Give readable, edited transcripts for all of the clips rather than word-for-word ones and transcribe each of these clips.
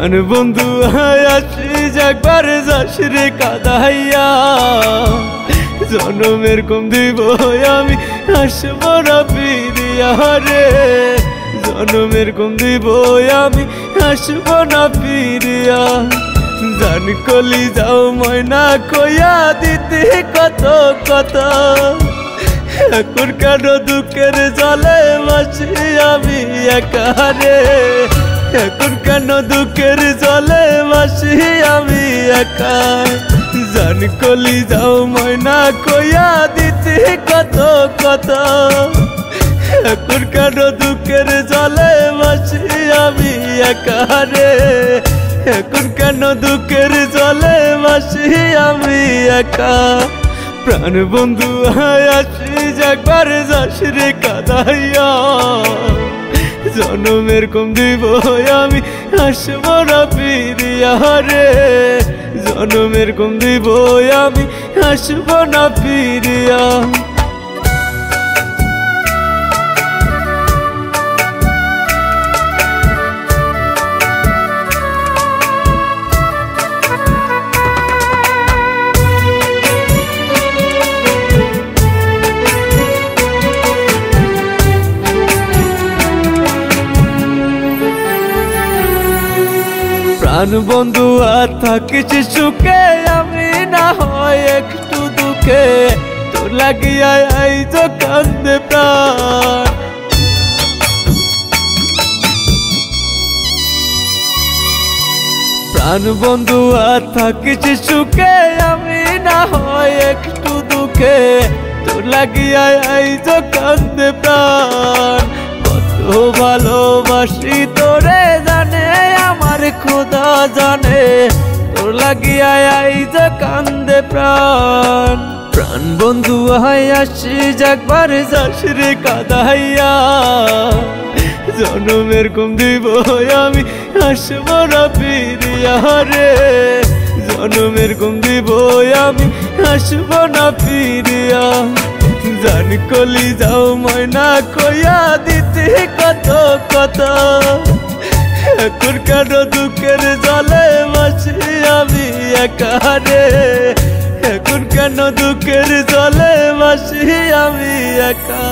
প্রাণ বন্ধু আসিস একবার যাস রে কাদাইয়া, জনমের কম দিব আমি আসব না ফিরিয়া রে, জনমের কম দিব আমি আসব না ফিরিয়া। জান কলি যাও ময়না কইয়া দিতে কত কত, এখন কেন দুঃখের জলে বাসি আমি একা রে, এখন কেন দুঃখের জলে বাসি আমি একা। জান কলি যাও ময়না কইয়া দিতে কত কত, এখন কেন দুঃখের জলে বাসি আমি একা রে, এখন কেন দুঃখের জলে বাসি আমি একা। প্রাণ বন্ধু আসিস একবার যাস রে কাদাইয়া, জনমের কম দিব আমি আসব না ফিরিয়া রে, জনমের কম দিব আমি আসব না ফিরিয়া। প্রাণ বন্ধু আর থাকিস সুখে আমি না হয় একটু দুঃখে, তোর লাগিয়া এই যে কান্দে প্রাণ। প্রাণ বন্ধু আর থাকিস সুখে আমি না হয় একটু দুঃখে, তোর লাগিয়া এই যে কান্দে প্রাণ। কত ভালোবাসি তোরে জানে আমার খোদা জানে, তোর লাগিয়া এই যে কান্দে প্রাণ। প্রাণ বন্ধু আসিস একবার যাস রে কাদাইয়া, জনমের কম দিব আমি আসব না ফিরিয়া রে, জনমের কম দিব আমি আসব না ফিরিয়া। জান কলি যাও ময়না কইয়া দিতে কত কত, এখন কেন দুঃখের জলে বাসি আমি একা রে, এখন কেন দুঃখের জলে বাসি আমি একা।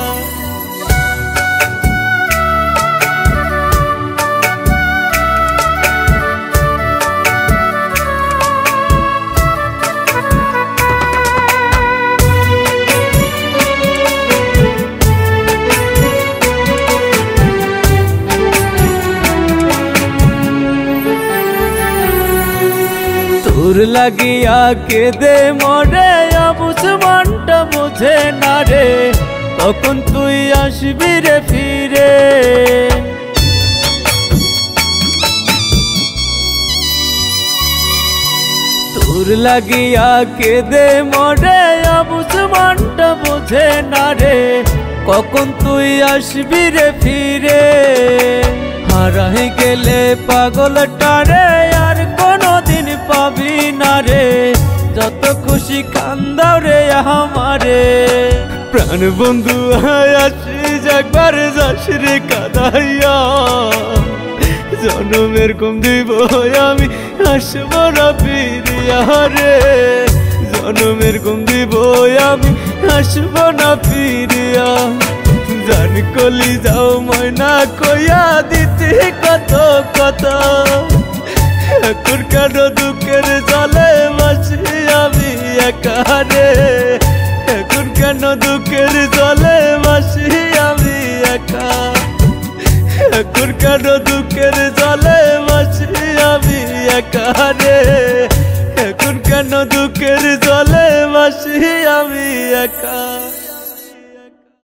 তোর লাগিয়া কেঁদে মরে অবুঝ মনটা বুঝে না রে, তখন তুই আসবি রে ফিরে। তোর লাগিয়া কেঁদে মরে অবুঝ মনটা বুঝে না রে, কখন তুই আসবি রে ফিরে। হারাই গেলে পাগলটারে আর কোনদিন পাবি না রে, যত খুশি কান্দাও রে আমারে। প্রাণ বন্ধু আসিস একবার যাস রে কাদাইয়া, জনমের কম দিব আমি আসব না ফিরিয়া রে, জনমের কম দিব আমি আসব না ফিরিয়া। জান কলি যাও ময়না কইয়া দিতে কত কত, এখন কেন দুঃখের জলে বাসি আমি একা রে, এখন কেন দুঃখের জলে বাসি আমি একা, এখন কেন দুঃখের জলে বাসি আমি একা রে, এখন কেন দুঃখের জলে বাসি আমি একা।